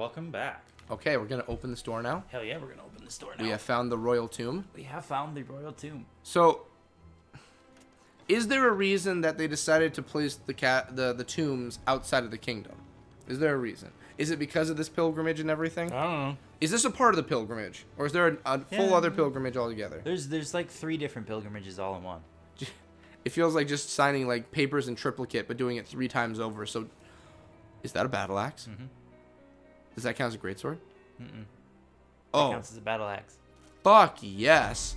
Welcome back. Okay, we're gonna open this door now. Hell yeah, we're gonna open this door now. We have found the royal tomb. We have found the royal tomb. So, is there a reason that they decided to place the tombs outside of the kingdom? Is there a reason? Is it because of this pilgrimage and everything? I don't know. Is this a part of the pilgrimage, or is there a full other pilgrimage altogether? There's like 3 different pilgrimages all in one. It feels like just signing like papers in triplicate, but doing it 3 times over. So, is that a battle axe? Mm-hmm. Does that count as a greatsword? Mm-mm. Oh, That counts as a battle axe. fuck yes!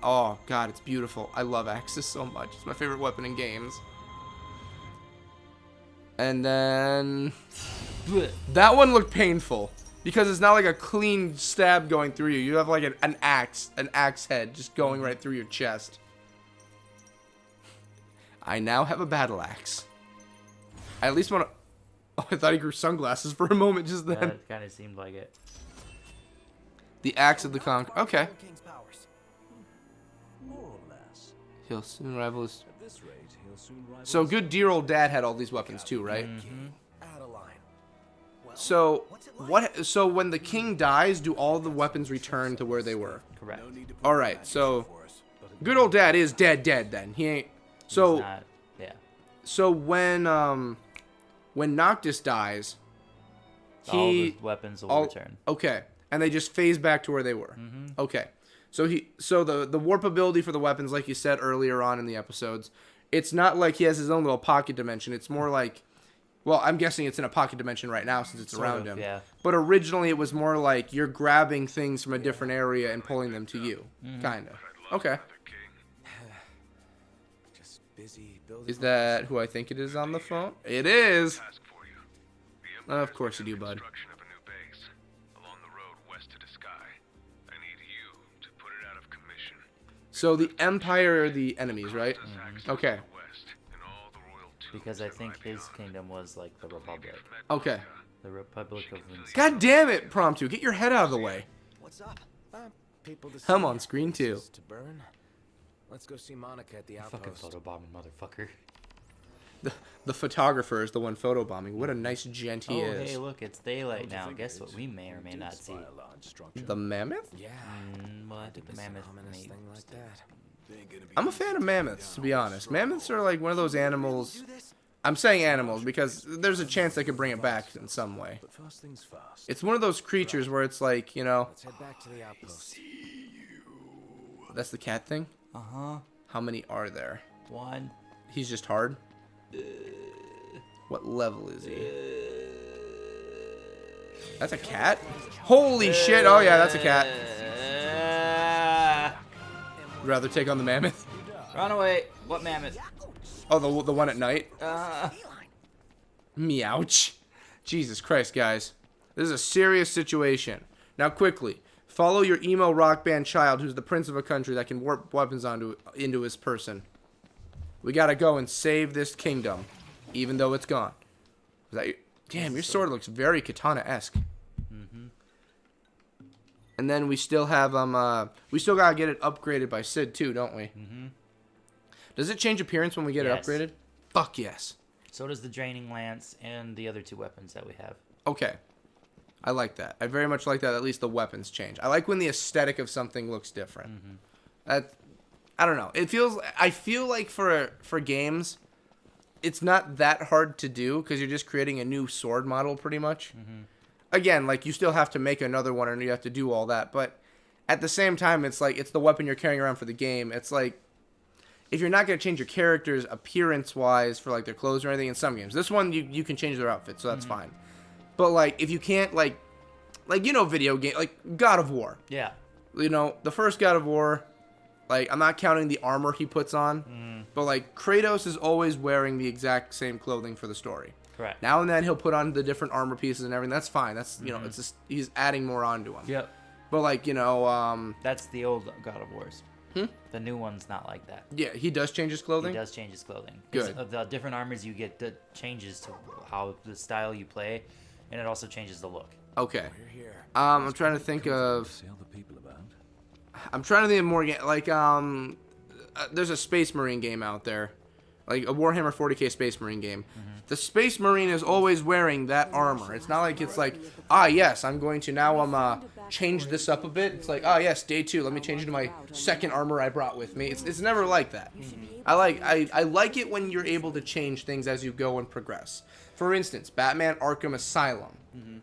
Oh god, it's beautiful. I love axes so much. It's my favorite weapon in games. And then that one looked painful because it's not like a clean stab going through you. You have like an axe head just going right through your chest. I now have a battle axe. I at least want to. Oh, I thought he grew sunglasses for a moment just then. That kind of seemed like it. The axe of the conqueror. Okay. More or less. He'll soon rival his. At this rate, he'll soon rival So his good dear old dad had all these weapons too, right? Adeline. So what? So when the king dies, do all the weapons return to where they were? Correct. All right. So good old dad is dead. Then he ain't. So He's not, yeah. so when Noctis dies, All the weapons will return. Okay, and they just phase back to where they were. Mm-hmm. Okay, so the warp ability for the weapons, like you said earlier on in the episodes, it's not like he has his own little pocket dimension. It's more like, well, I'm guessing it's in a pocket dimension right now since it's around him. Yeah. But originally it was more like you're grabbing things from a different area and pulling them to you, kind of. Okay. Just busy building. Is that who I think it is on the phone? It is. Of course you do, bud. So the Empire are the enemies, right? Okay. Because I think his kingdom was like the Republic. Okay. The Republic of Winston. God damn it, Promptu. Get your head out of the way. What's up? People to I'm see, on screen too. to burn. Let's go see Monica at the Fucking outpost. photobombing motherfucker. The photographer is the one photobombing. What a nice gent he Oh, is. hey, look, it's daylight now. Guess what we may or may not see? The mammoth? Yeah. Well, I think the mammoth Ominous may... thing like that. I'm a fan of mammoths, to be honest. Mammoths are like one of those animals. I'm saying animals because there's a chance they could bring it back in some way. But first things first. It's one of those creatures where it's like, you know, Let's head back to the outpost. that's the cat thing. Uh-huh. How many are there? 1. He's just hard. What level is he? That's a cat? Holy shit. Oh yeah, that's a cat. Would rather take on the mammoth? Run away. What mammoth? Oh, the one at night? Uh, Meowch. Jesus Christ, guys. This is a serious situation. Now, quickly, follow your emo rock band child who's the prince of a country that can warp weapons into his person. We gotta go and save this kingdom, even though it's gone. Is that damn, your sword looks very katana-esque. mm-hmm. And then we still have, we still gotta get it upgraded by Sid, too, don't we? Mm-hmm. Does it change appearance when we get Yes. it upgraded? Fuck yes. So does the Draining Lance and the other 2 weapons that we have. Okay. I like that. I very much like that. At least the weapons change. I like when the aesthetic of something looks different. I don't know. I feel like for games, it's not that hard to do because you're just creating a new sword model pretty much. Again, like you still have to make another one and you have to do all that. But at the same time, it's like it's the weapon you're carrying around for the game. It's like if you're not going to change your characters appearance-wise for like their clothes or anything in some games. This one, you can change their outfit, so that's fine. But like if you can't like you know video game like God of War. Yeah. You know, the first God of War, like I'm not counting the armor he puts on, but like Kratos is always wearing the exact same clothing for the story. Correct. Now and then he'll put on the different armor pieces and everything. That's fine. That's you know, it's just he's adding more onto him. Yep. But like, you know, That's the old God of Wars. The new one's not like that. yeah, he does change his clothing. He does change his clothing. Good. The different armors you get that changes to how the style you play, and it also changes the look. Okay. We're here. I'm trying to think of. See other people about. I'm trying to think of more like there's a Space Marine game out there. like a Warhammer 40k Space Marine game, the Space Marine is always wearing that armor. It's not like it's like, yes, I'm going to now change this up a bit. It's like, yes, day 2, let me change it to my second armor I brought with me. It's never like that. I like it when you're able to change things as you go and progress. For instance, Batman Arkham Asylum,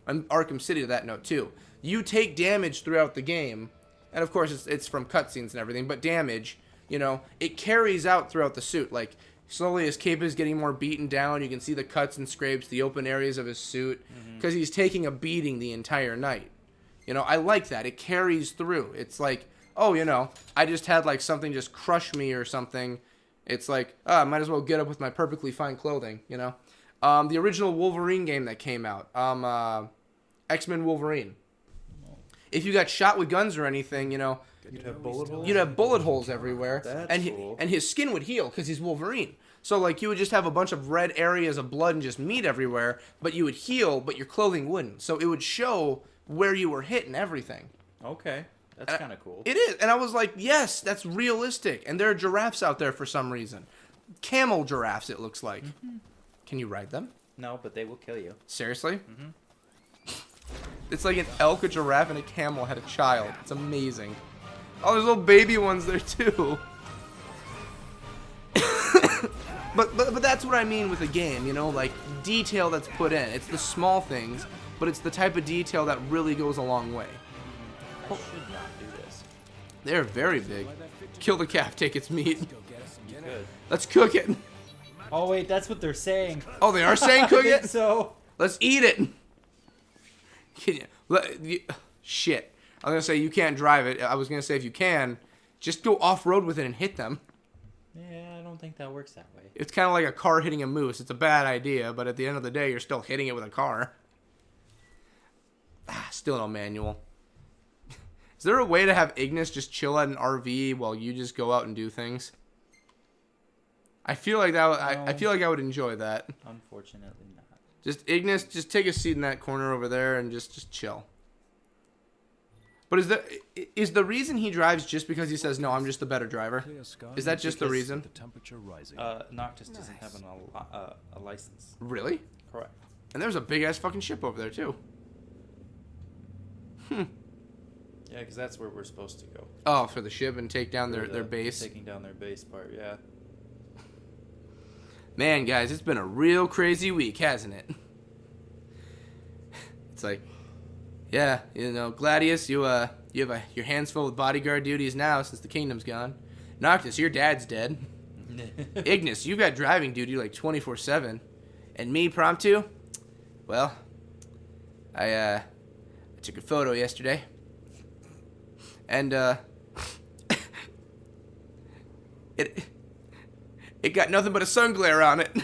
and Arkham City to that note too. You take damage throughout the game, and of course it's from cutscenes and everything, but damage, it carries out throughout the suit. Like, slowly his cape is getting more beaten down. You can see the cuts and scrapes, the open areas of his suit, because he's taking a beating the entire night. I like that. It carries through. It's like, I just had like something just crush me or something. It's like, I might as well get up with my perfectly fine clothing, The original Wolverine game that came out, X-Men Wolverine. If you got shot with guns or anything, You'd have bullet holes. you'd have bullet holes everywhere. That's cool. And his skin would heal because he's Wolverine. So, like, you would just have a bunch of red areas of blood and just meat everywhere, but you would heal, but your clothing wouldn't. So it would show where you were hit and everything. Okay. That's kind of cool. It is. And I was like, yes, that's realistic. And there are giraffes out there for some reason. Camel giraffes, it looks like. Can you ride them? No, but they will kill you. Seriously? It's like an elk, a giraffe, and a camel had a child. It's amazing. Oh, there's little baby ones there too. but that's what I mean with a game, like detail that's put in. It's the small things, but it's the type of detail that really goes a long way. I should not do this. They're very big. Kill the calf, take its meat. You could. Let's cook it. Oh wait, that's what they're saying. Oh, they are saying cook it? So. Let's eat it. Shit. I was going to say you can't drive it. I was going to say if you can, just go off-road with it and hit them. Yeah, I don't think that works that way. It's kind of like a car hitting a moose. It's a bad idea, but at the end of the day, you're still hitting it with a car. Still no manual. Is there a way to have Ignis just chill at an RV while you just go out and do things? I feel like that. I feel like I would enjoy that. Unfortunately not. Just Ignis, just take a seat in that corner over there and just chill. But is the reason he drives just because he says, no, I'm just the better driver? Is that just the reason? The temperature rising. Noctis doesn't have a license. Really? Correct. And there's a big-ass fucking ship over there, too. Yeah, because that's where we're supposed to go. Oh, for the ship and take down their base. Taking down their base part, yeah. Man, guys, it's been a real crazy week, hasn't it? It's like, yeah, Gladius, you have your hands full with bodyguard duties now since the kingdom's gone. Noctis, your dad's dead. Ignis, you've got driving duty like 24/7. And me, Promptu, well, I took a photo yesterday. And it got nothing but a sun glare on it.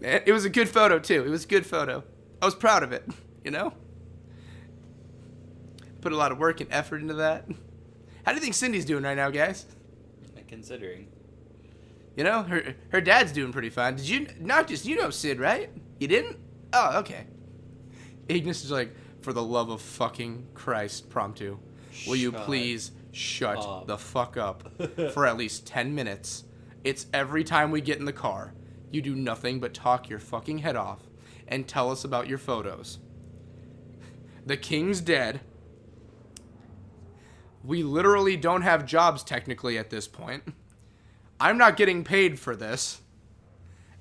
Man, it was a good photo too. It was a good photo. I was proud of it, Put a lot of work and effort into that. How do you think Cindy's doing right now, guys? Considering. Her dad's doing pretty fine. Did you Noctis, you know Sid, right? You didn't? Oh, okay. Ignis is like, for the love of fucking Christ, Promptu, will you please shut the fuck up for at least 10 minutes? It's every time we get in the car, you do nothing but talk your fucking head off and tell us about your photos. The king's dead. We literally don't have jobs technically at this point. I'm not getting paid for this.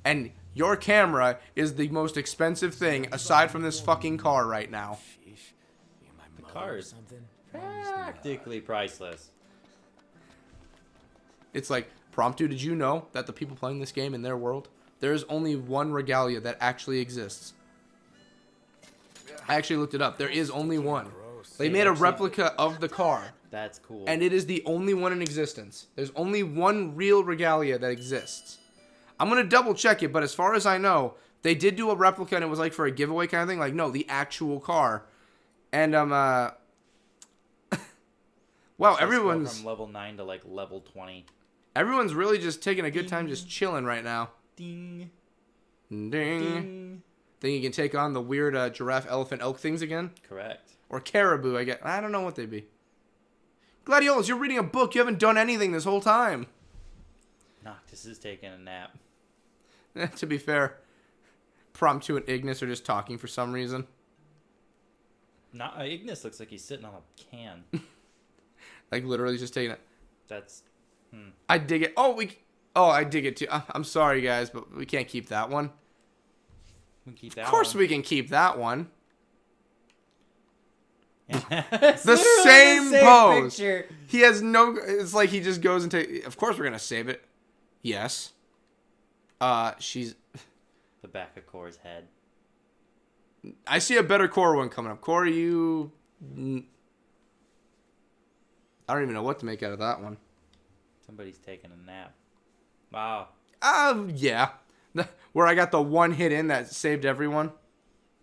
And your camera is the most expensive thing aside from this fucking car right now. The car is practically priceless. It's like, Promptu, did you know that the people playing this game in their world, there is only one regalia that actually exists? I actually looked it up. There is only one. They made a replica of the car. That's cool. And it is the only one in existence. There's only one real regalia that exists. I'm going to double check it, but as far as I know, they did do a replica and it was like for a giveaway kind of thing. Like, no, the actual car. And, wow, everyone's... From level 9 to, like, level 20. Everyone's really just taking a good time just chilling right now. Ding. Ding. Ding. Think you can take on the weird giraffe, elephant, elk things again? Correct. Or caribou, I guess. I don't know what they'd be. Gladiolus, you're reading a book. You haven't done anything this whole time. Noctis is taking a nap. To be fair, Promptu and Ignis are just talking for some reason. Ignis looks like he's sitting on a can. Like literally just taking it. That's. I dig it. I dig it too. I'm sorry, guys, but we can't keep that one. We can keep that Of course one. we can keep that one. It's The literally same pose. picture. He has no... It's like he just goes and take... Of course we're going to save it. Yes. She's... The back of Core's head. I see a better Core one coming up. Core, you... I don't even know what to make out of that one. Somebody's taking a nap. Wow. Yeah. Where I got the one hit in that saved everyone.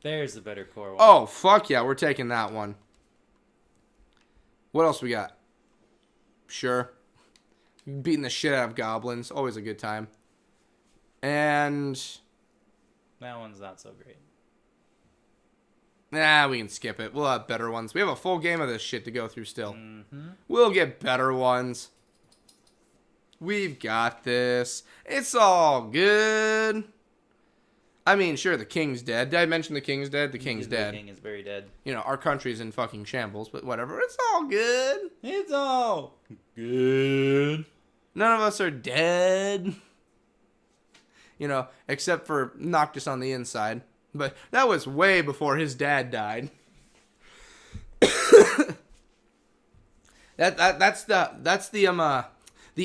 There's the better Core one. Oh, fuck yeah. We're taking that one. What else we got? Sure. Beating the shit out of goblins. Always a good time. And... That one's not so great. Nah, we can skip it. We'll have better ones. We have a full game of this shit to go through still. Mm-hmm. We'll get better ones. We've got this. It's all good. I mean, sure, the king's dead. Did I mention the king's dead? The king's dead. The king is very dead. You know, our country's in fucking shambles, but whatever. It's all good. It's all good. None of us are dead. You know, except for Noctis on the inside. But that was way before his dad died. That's the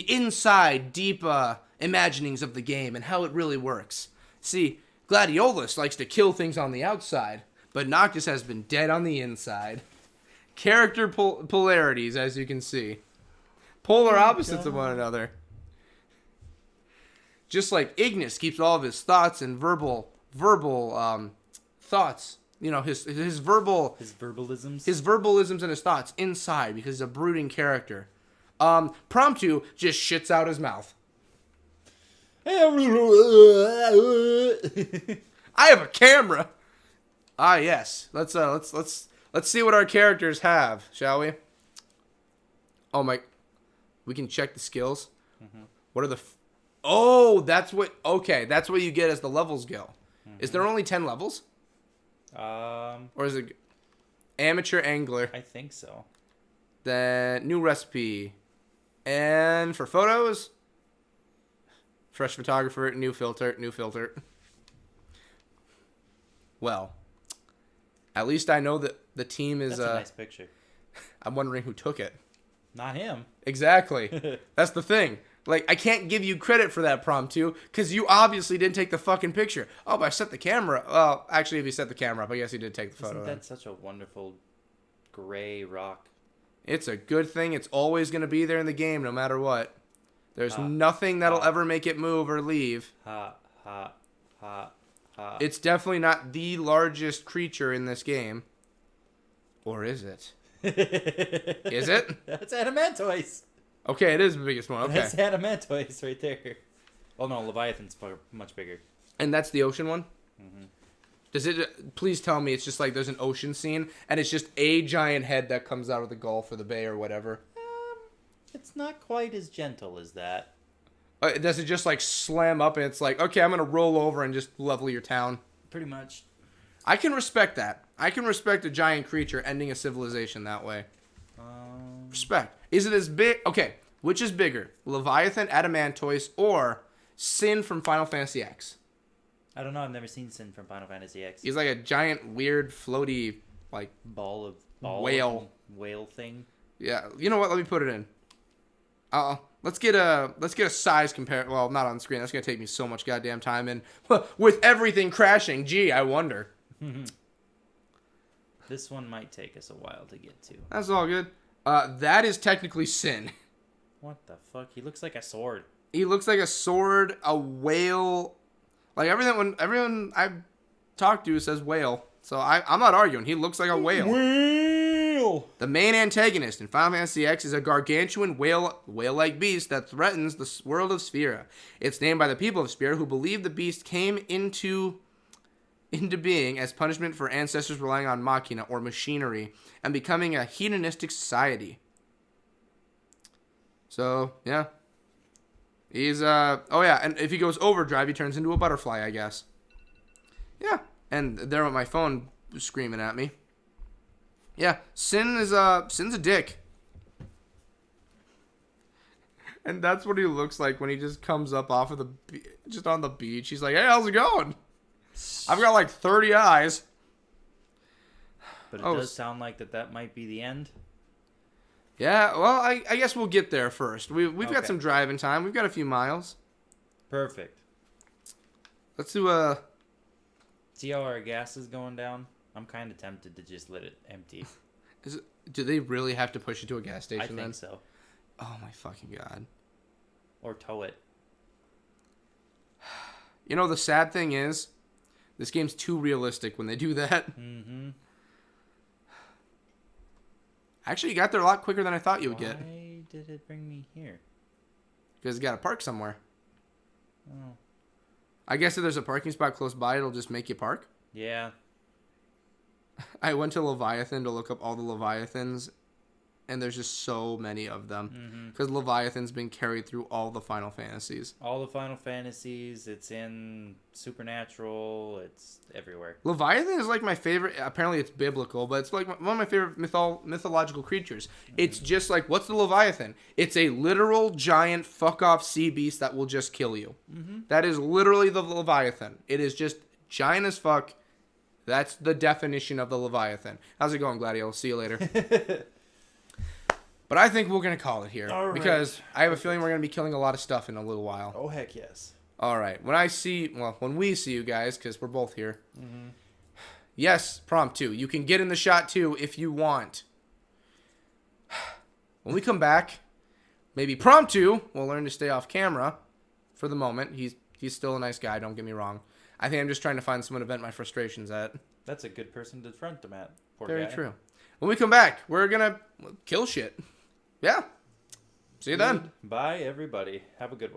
inside deep imaginings of the game and how it really works. See, Gladiolus likes to kill things on the outside, but Noctis has been dead on the inside. Character polarities, as you can see. Polar opposites of one another. Just like Ignis keeps all of his thoughts and verbal thoughts. You know, his verbalisms. His verbalisms and his thoughts inside because he's a brooding character. Promptu just shits out his mouth. I have a camera. Yes. Let's see what our characters have, shall we? Oh my, we can check the skills. Mm-hmm. What are the? That's what. Okay, that's what you get as the levels go. Mm-hmm. Is there only 10 levels? Or is it amateur angler? I think so. Then new recipe, and for photos. Fresh photographer, new filter. Well, at least I know that the team is... That's a nice picture. I'm wondering who took it. Not him. Exactly. That's the thing. Like, I can't give you credit for that Promptu, because you obviously didn't take the fucking picture. Oh, but I set the camera. Well, actually, if you set the camera up, I guess you did take the photo. Isn't that such a wonderful gray rock? It's a good thing. It's always going to be there in the game, no matter what. There's nothing that'll ever make it move or leave. It's definitely not the largest creature in this game. Or is it? Is it? That's Adamantoise. Okay, it is the biggest one. Okay. That's Adamantoise right there. Oh no, Leviathan's much bigger. And that's the ocean one? Mm-hmm. Does it... Please tell me it's just like there's an ocean scene, and it's just a giant head that comes out of the Gulf or the Bay or whatever. It's not quite as gentle as that. Does it just like slam up and it's like, okay, I'm going to roll over and just level your town? Pretty much. I can respect that. I can respect a giant creature ending a civilization that way. Respect. Is it as big? Okay, which is bigger? Leviathan, Adamantoise, or Sin from Final Fantasy X? I don't know. I've never seen Sin from Final Fantasy X. He's like a giant, weird, floaty, like... Ball whale thing. Yeah, you know what? Let me put it in. Let's get a size compare. Well, not on screen. That's gonna take me so much goddamn time. And with everything crashing, gee, I wonder. This one might take us a while to get to. That's all good. That is technically Sin. What the fuck? He looks like a sword. He looks like a sword, a whale. Like everyone I've talked to says whale. So I'm not arguing. He looks like a whale. Whale! The main antagonist in Final Fantasy X is a gargantuan whale-like beast that threatens the world of Sphera. It's named by the people of Sphera, who believe the beast came into being as punishment for ancestors relying on machina or machinery and becoming a hedonistic society. So, yeah. He's, oh yeah, and if he goes overdrive, he turns into a butterfly, I guess. Yeah, and there went my phone screaming at me. Yeah, Sin's a dick. And that's what he looks like when he just comes up off of just on the beach. He's like, hey, how's it going? I've got like 30 eyes. But it does sound like that might be the end. Yeah, well, I guess we'll get there first. We've got Okay. some driving time. We've got a few miles. Perfect. Let's do See how our gas is going down? I'm kind of tempted to just let it empty. do they really have to push you to a gas I station think then? so. Oh my fucking god. Or tow it. You know, the sad thing is, this game's too realistic when they do that. Mm-hmm. Actually, you got there a lot quicker than I thought you would get. Why did it bring me here? Because you got to park somewhere. Oh. I guess if there's a parking spot close by, it'll just make you park. Yeah. I went to Leviathan to look up all the Leviathans, and there's just so many of them. Because Leviathan's been carried through all the Final Fantasies. All the Final Fantasies. It's in Supernatural. It's everywhere. Leviathan is like my favorite. Apparently, it's biblical, but it's like one of my favorite mythological creatures. It's just like, what's the Leviathan? It's a literal giant fuck-off sea beast that will just kill you. That is literally the Leviathan. It is just giant as fuck. That's the definition of the Leviathan. How's it going, Gladiolus? See you later. But I think we're going to call it here. All right. Because I have a feeling we're going to be killing a lot of stuff in a little while. Oh, heck yes. All right. When we see you guys, because we're both here. Yes, prompt 2. You can get in the shot too if you want. When we come back, maybe prompt 2 will learn to stay off camera for the moment. He's still a nice guy, don't get me wrong. I think I'm just trying to find someone to vent my frustrations at. That's a good person to front them at. Poor Very guy. true. When we come back, we're going to kill shit. Yeah. See you then. Bye, everybody. Have a good one.